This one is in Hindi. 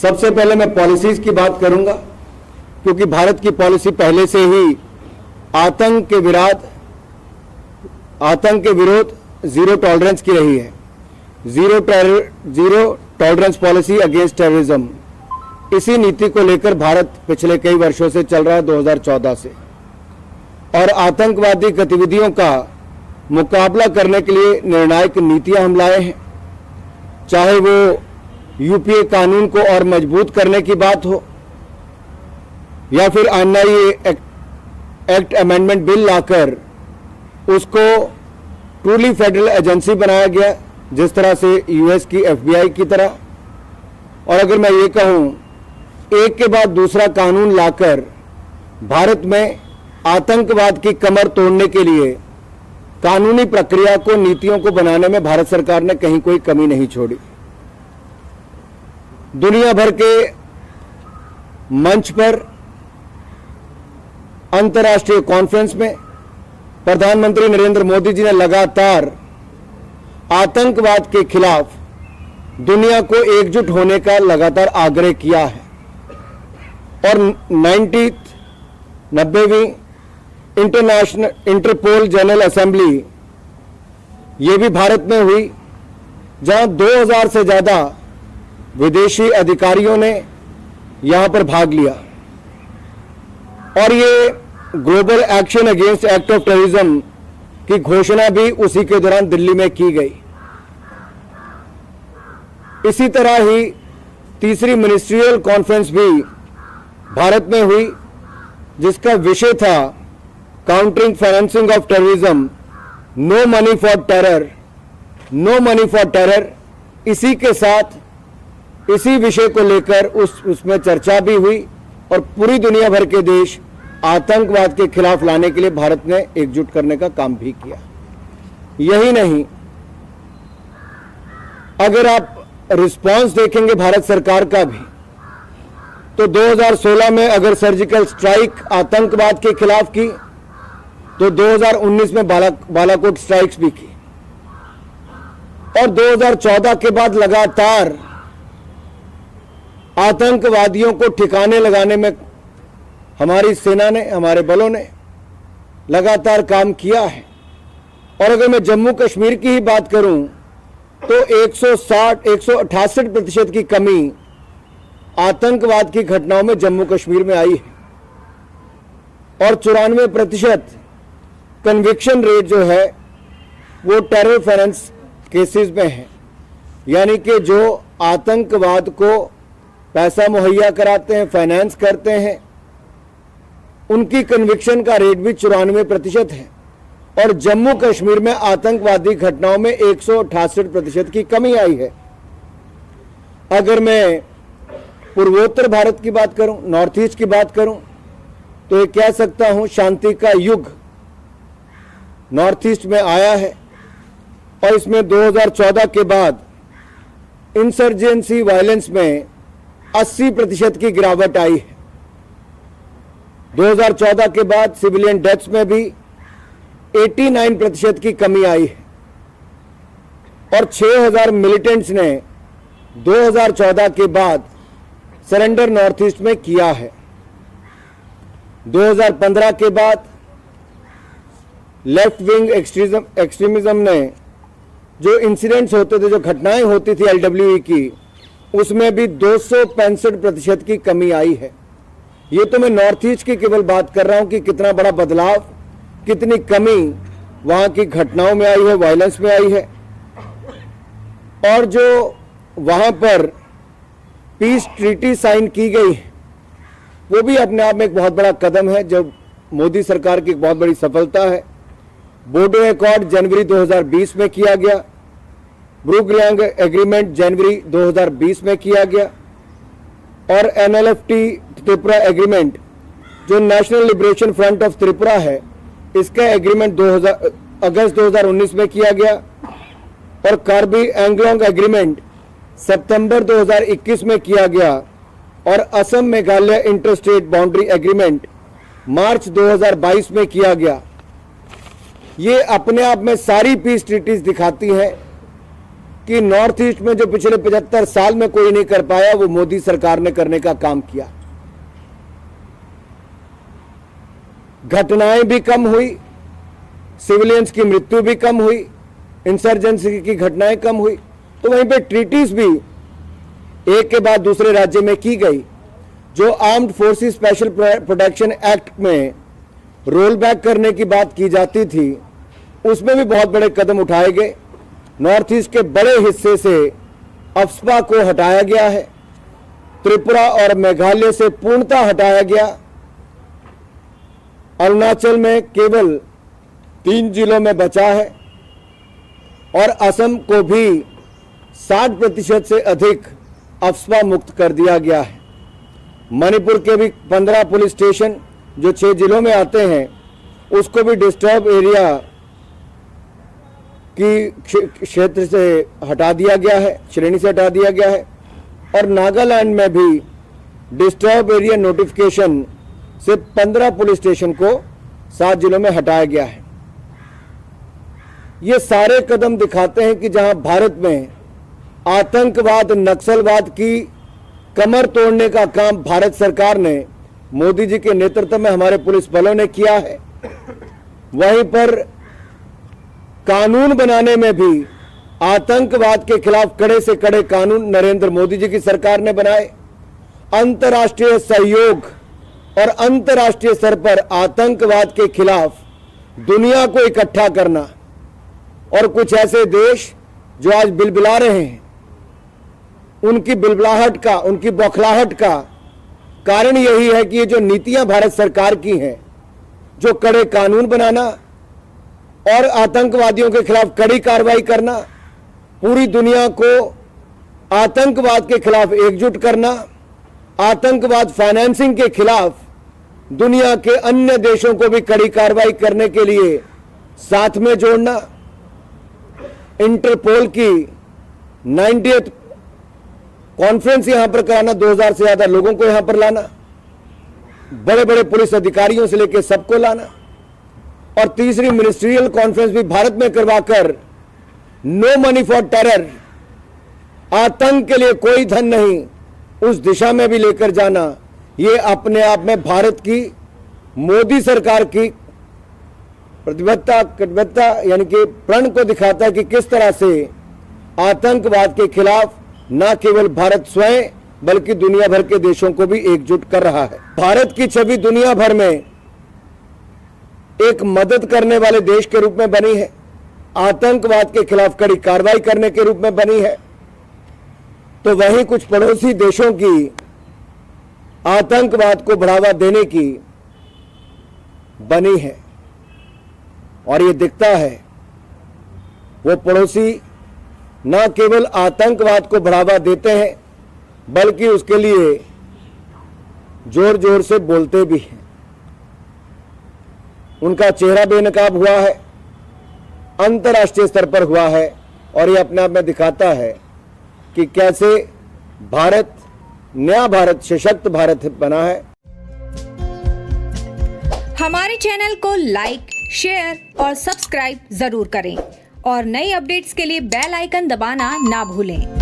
सबसे पहले मैं पॉलिसीज की बात करूंगा, क्योंकि भारत की पॉलिसी पहले से ही आतंक के विरोध जीरो टॉलरेंस की रही है। Zero tolerance policy against terrorism, इसी नीति को लेकर भारत पिछले कई वर्षों से चल रहा है, 2014 से। और आतंकवादी गतिविधियों का मुकाबला करने के लिए निर्णायक नीतियां हम लाए हैं, चाहे वो यूपीए कानून को और मजबूत करने की बात हो या फिर एनआईए एक्ट अमेंडमेंट बिल लाकर उसको ट्रूली फेडरल एजेंसी बनाया गया, जिस तरह से यूएस की एफबीआई की तरह। और अगर मैं ये कहूं, एक के बाद दूसरा कानून लाकर भारत में आतंकवाद की कमर तोड़ने के लिए कानूनी प्रक्रिया को, नीतियों को बनाने में भारत सरकार ने कहीं कोई कमी नहीं छोड़ी। दुनिया भर के मंच पर, अंतर्राष्ट्रीय कॉन्फ्रेंस में प्रधानमंत्री नरेंद्र मोदी जी ने लगातार आतंकवाद के खिलाफ दुनिया को एकजुट होने का लगातार आग्रह किया है। और 90वीं इंटरपोल जनरल असेंबली ये भी भारत में हुई, जहां 2000 से ज्यादा विदेशी अधिकारियों ने यहां पर भाग लिया। और ये global action against act of terrorism की घोषणा भी उसी के दौरान दिल्ली में की गई। इसी तरह ही तीसरी मिनिस्ट्रियल कॉन्फ्रेंस भी भारत में हुई, जिसका विषय था countering financing of terrorism, no money for terror, no money for terror. इसी के साथ इसी विषय को लेकर उसमें चर्चा भी हुई और पूरी दुनिया भर के देश आतंकवाद के खिलाफ लाने के लिए भारत ने एकजुट करने का काम भी किया। यही नहीं, अगर आप रिस्पांस देखेंगे भारत सरकार का भी, तो 2016 में अगर सर्जिकल स्ट्राइक आतंकवाद के खिलाफ की, तो 2019 में बालाकोट स्ट्राइक्स भी की। और 2014 के बाद लगातार आतंकवादियों को ठिकाने लगाने में हमारी सेना ने, हमारे बलों ने लगातार काम किया है। और अगर मैं जम्मू कश्मीर की ही बात करूं, तो 168% की कमी आतंकवाद की घटनाओं में जम्मू कश्मीर में आई है। और 94% कन्विक्शन रेट जो है वो टेरर फाइनेंस केसेस में है, यानी कि जो आतंकवाद को पैसा मुहैया कराते हैं, फाइनेंस करते हैं, उनकी कन्विक्शन का रेट भी 94% है। और जम्मू कश्मीर में आतंकवादी घटनाओं में 168% की कमी आई है। अगर मैं पूर्वोत्तर भारत की बात करूं, नॉर्थ ईस्ट की बात करूं, तो ये कह सकता हूं शांति का युग नॉर्थ ईस्ट में आया है। और इसमें 2014 के बाद इंसर्जेंसी वायलेंस में 80% की गिरावट आई है। 2014 के बाद सिविलियन डेथ्स में भी 89% की कमी आई है। और 6000 मिलिटेंट्स ने 2014 के बाद सरेंडर नॉर्थ ईस्ट में किया है। 2015 के बाद लेफ्ट विंग एक्सट्रीमिज्म ने जो इंसिडेंट्स होते थे, जो घटनाएं होती थी एलडब्ल्यूई की, उसमें भी 265% की कमी आई है। ये तो मैं नॉर्थ ईस्ट की केवल बात कर रहा हूं कि कितना बड़ा बदलाव, कितनी कमी वहां की घटनाओं में आई है, वायलेंस में आई है। और जो वहां पर पीस ट्रीटी साइन की गई, वो भी अपने आप में एक बहुत बड़ा कदम है, जो मोदी सरकार की एक बहुत बड़ी सफलता है। बोडो एकॉर्ड जनवरी 2020 में किया गया, ब्रूक रियांग एग्रीमेंट जनवरी 2020 में किया गया, और एनएलएफटी त्रिपुरा एग्रीमेंट जो national liberation front of Tripura है, इसका एग्रीमेंट अगस्त 2019 में किया गया। और कार्बी एंगलोंग एग्रीमेंट सितंबर 2021 में किया गया। और Assam Meghalaya interstate boundary agreement March 2022 में किया गया। ये अपने आप में सारी पीस ट्रीटीज दिखाती हैं कि नॉर्थ ईस्ट में जो पिछले 75 साल में कोई नहीं कर पाया वो मोदी सरकार ने करने का काम किया। घटनाएं भी कम हुई, सिविलियंस की मृत्यु भी कम हुई, इंसर्जेंसी की घटनाएं कम हुई। तो वहीं पे ट्रीटीज भी एक के बाद दूसरे राज्य में की गई। जो armed forces special protection act में रोल बैक करने की बात की जाती थी, उसमें भी बहुत बड़े कदम उठाए गए। नॉर्थ ईस्ट के बड़े हिस्से से अफस्पा को हटाया गया है, त्रिपुरा और मेघालय से पूर्णतः हटाया गया। अरुणाचल में केवल 3 जिलों में बचा है और असम को भी 60% से अधिक अफस्पा मुक्त कर दिया गया है। मणिपुर के भी 15 पुलिस स्टेशन जो 6 जिलों में आते हैं उसको भी डिस्टर्ब एरिया की क्षेत्र से हटा दिया गया है, श्रेणी से हटा दिया गया है। और नागालैंड में भी डिस्टर्ब एरिया नोटिफिकेशन से 15 पुलिस स्टेशन को 7 जिलों में हटाया गया है। ये सारे कदम दिखाते हैं कि जहां भारत में आतंकवाद, नक्सलवाद की कमर तोड़ने का काम भारत सरकार ने मोदी जी के नेतृत्व में हमारे पुलिस बलों ने किया है, वहीं पर कानून बनाने में भी आतंकवाद के खिलाफ कड़े से कड़े कानून नरेंद्र मोदी जी की सरकार ने बनाए। अंतर्राष्ट्रीय सहयोग और अंतर्राष्ट्रीय स्तर पर आतंकवाद के खिलाफ दुनिया को इकट्ठा करना, और कुछ ऐसे देश जो आज बिलबिला रहे हैं, उनकी बिलबिलाहट का, उनकी बौखलाहट का कारण यही है कि ये जो नीतियां भारत सरकार की हैं, जो कड़े कानून बनाना और आतंकवादियों के खिलाफ कड़ी कार्रवाई करना, पूरी दुनिया को आतंकवाद के खिलाफ एकजुट करना, आतंकवाद फाइनेंसिंग के खिलाफ दुनिया के अन्य देशों को भी कड़ी कार्रवाई करने के लिए साथ में जोड़ना, इंटरपोल की 90th कॉन्फ्रेंस यहां पर कराना, 2000 से ज्यादा लोगों को यहां पर लाना, बड़े बड़े पुलिस अधिकारियों से लेकर सबको लाना, और तीसरी मिनिस्ट्रियल कॉन्फ्रेंस भी भारत में करवाकर नो मनी फॉर टेरर, आतंक के लिए कोई धन नहीं, उस दिशा में भी लेकर जाना। ये अपने आप में भारत की मोदी सरकार की प्रतिबद्धता यानी कि प्रण को दिखाता है कि किस तरह से आतंकवाद के खिलाफ न केवल भारत स्वयं बल्कि दुनिया भर के देशों को भी एकजुट कर रहा है। भारत की छवि दुनिया भर में एक मदद करने वाले देश के रूप में बनी है, आतंकवाद के खिलाफ कड़ी कार्रवाई करने के रूप में बनी है। तो वहीं कुछ पड़ोसी देशों की आतंकवाद को बढ़ावा देने की बनी है, और ये दिखता है वो पड़ोसी न केवल आतंकवाद को बढ़ावा देते हैं बल्कि उसके लिए जोर जोर से बोलते भी हैं। उनका चेहरा बेनकाब हुआ है, अंतर्राष्ट्रीय स्तर पर हुआ है, और ये अपने आप में दिखाता है कि कैसे भारत नया भारत, सशक्त भारत बना है। हमारे चैनल को लाइक, शेयर और सब्सक्राइब जरूर करें और नई अपडेट्स के लिए बेल आइकन दबाना ना भूलें।